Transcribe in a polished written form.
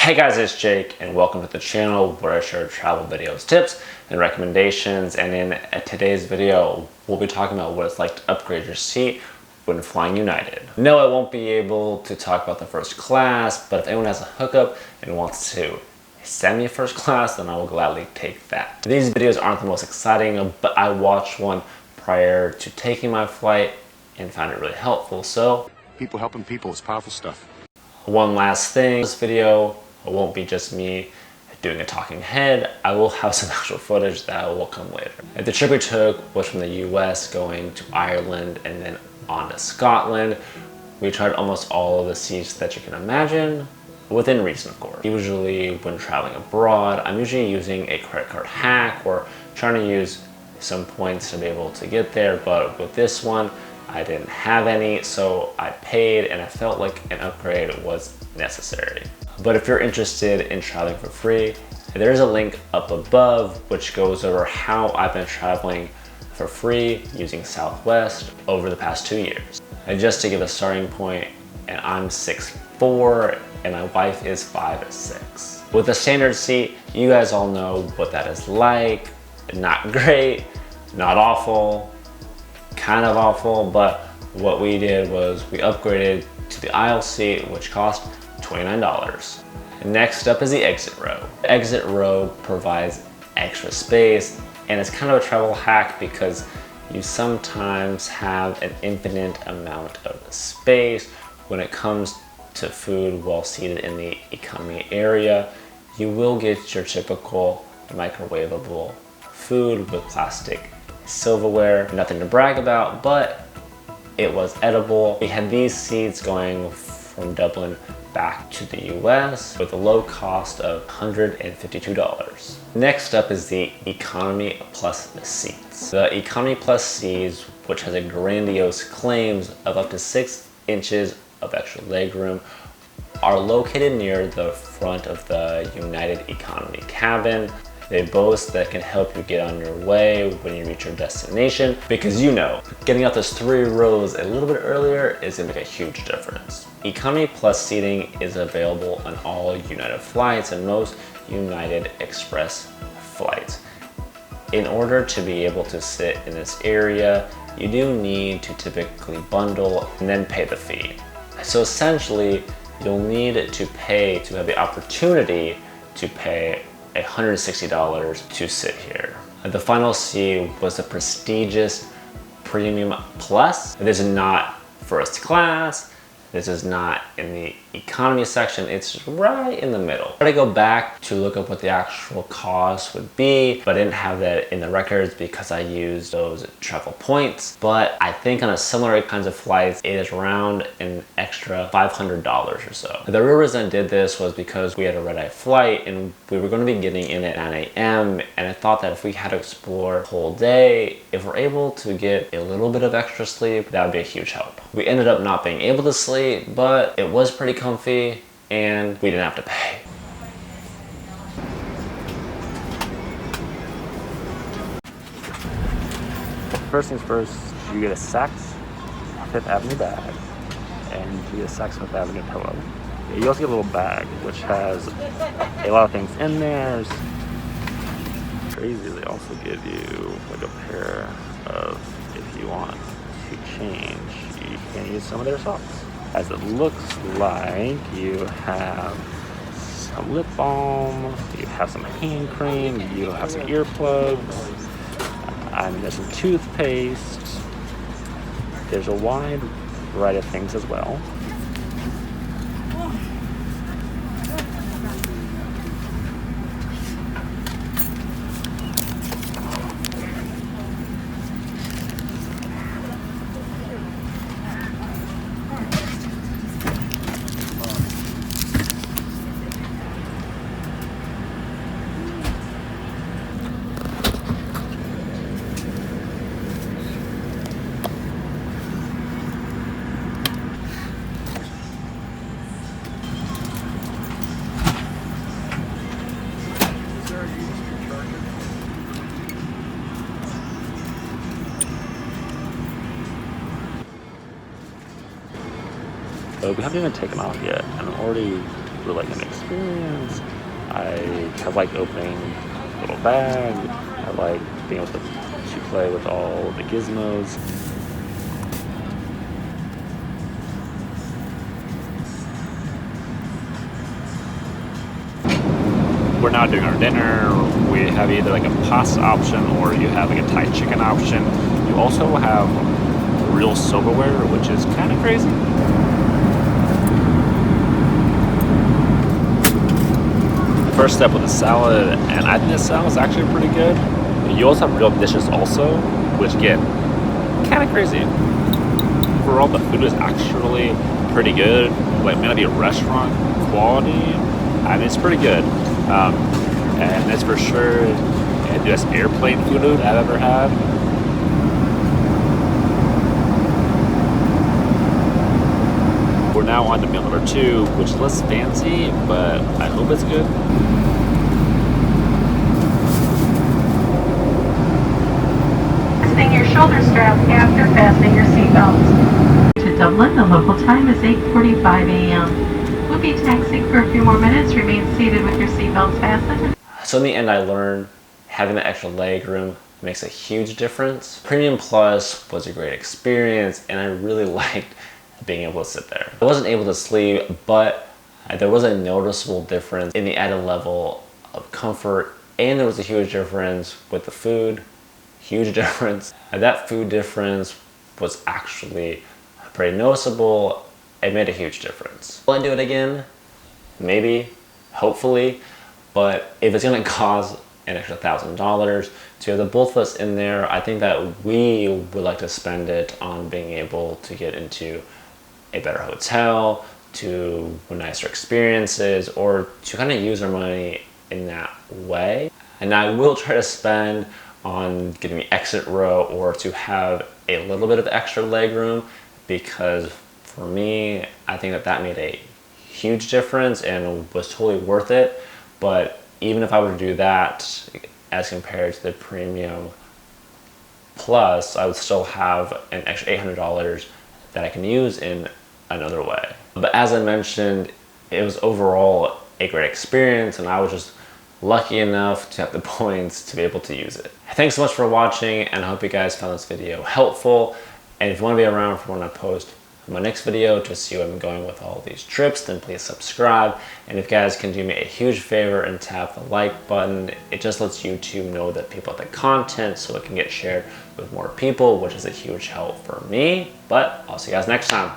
Hey guys, it's Jake and welcome to the channel where I share travel videos, tips, and recommendations. And in today's video, we'll be talking about what it's like to upgrade your seat when flying United. No, I won't be able to talk about the first class, but if anyone has a hookup and wants to send me a first class, then I will gladly take that. These videos aren't the most exciting, but I watched one prior to taking my flight and found it really helpful, so. People helping people is powerful stuff. One last thing, this video won't be just me doing a talking head. I will have some actual footage that will come later. The trip we took was from the US going to Ireland and then on to Scotland. We tried almost all of the seats that you can imagine, within reason of course. Usually when traveling abroad, I'm usually using a credit card hack or trying to use some points to be able to get there, but with this one, I didn't have any, so I paid and I felt like an upgrade was necessary. But if you're interested in traveling for free, there's a link up above which goes over how I've been traveling for free using Southwest over the past 2 years. And just to give a starting point, and I'm 6'4", and my wife is 5'6". With the standard seat, you guys all know what that is like. Not great, not awful, kind of awful, but what we did was we upgraded to the aisle seat, which cost $29. Next up is the exit row. The exit row provides extra space, and it's kind of a travel hack because you sometimes have an infinite amount of space when it comes to food while seated in the economy area. You will get your typical microwavable food with plastic silverware. Nothing to brag about, but it was edible. We had these seats going from Dublin back to the US with a low cost of $152. Next up is the Economy Plus seats. The Economy Plus seats, which has a grandiose claims of up to 6 inches of extra legroom, are located near the front of the United Economy cabin. They boast that can help you get on your way when you reach your destination, because you know, getting out those 3 rows a little bit earlier is gonna make a huge difference. Economy Plus seating is available on all United flights and most United Express flights. In order to be able to sit in this area, you do need to typically bundle and then pay the fee. So essentially, you'll need to pay to have the opportunity to pay $160 to sit here. The final seat was the prestigious Premium Plus. This is not first class. This is not in the economy section. It's right in the middle. I tried to go back to look up what the actual cost would be, but I didn't have that in the records because I used those travel points. But I think on a similar kinds of flights, it is around an extra $500 or so. The real reason I did this was because we had a red-eye flight and we were going to be getting in at 9 a.m. and I thought that if we had to explore the whole day, if we're able to get a little bit of extra sleep, that would be a huge help. We ended up not being able to sleep, but it was pretty comfy and we didn't have to pay. First things first, you get a Saks Fifth Avenue bag and you get a Saks Fifth Avenue pillow. You also get a little bag which has a lot of things in there. It's crazy. They also give you like a pair of, if you want to change, you can use some of their socks. As it looks like, you have some lip balm, you have some hand cream, you have some earplugs, there's some toothpaste, there's a wide variety of things as well. So we haven't even taken off yet, and I'm already really liking the experience. I like opening a little bag. I like being able to play with all the gizmos. We're now doing our dinner. We have either like a pasta option or you have like a Thai chicken option. You also have real silverware, which is kind of crazy. First step with the salad, and I think the salad is actually pretty good. You also have real dishes also, which get kind of crazy. Overall, the food is actually pretty good. Like, may not be a restaurant quality. I mean, it's pretty good. And it's for sure the best airplane food I've ever had. We're now on to meal number 2, which is less fancy, but I hope it's good. Fasten your shoulder strap after fastening your seatbelt. To Dublin, the local time is 8:45 a.m. We'll be taxiing for a few more minutes. Remain seated with your seatbelts fastened. So in the end, I learned having the extra leg room makes a huge difference. Premium Plus was a great experience, and I really liked being able to sit there. I wasn't able to sleep, but there was a noticeable difference in the added level of comfort, and there was a huge difference with the food. Huge difference. And that food difference was actually pretty noticeable. It made a huge difference. Will I do it again? Maybe, hopefully, but if it's gonna cost an extra $1,000 to have the both of us in there, I think that we would like to spend it on being able to get into a better hotel, to nicer experiences, or to kind of use our money in that way. And I will try to spend on getting the exit row or to have a little bit of extra leg room, because for me, I think that that made a huge difference and was totally worth it. But even if I were to do that as compared to the Premium Plus, I would still have an extra $800 that I can use in another way. But as I mentioned, it was overall a great experience, and I was just lucky enough to have the points to be able to use it. Thanks so much for watching, and I hope you guys found this video helpful. And if you want to be around for when I post my next video to see where I'm going with all these trips, then please subscribe. And if you guys can do me a huge favor and tap the like button, it just lets YouTube know that people like the content so it can get shared with more people, which is a huge help for me. But I'll see you guys next time.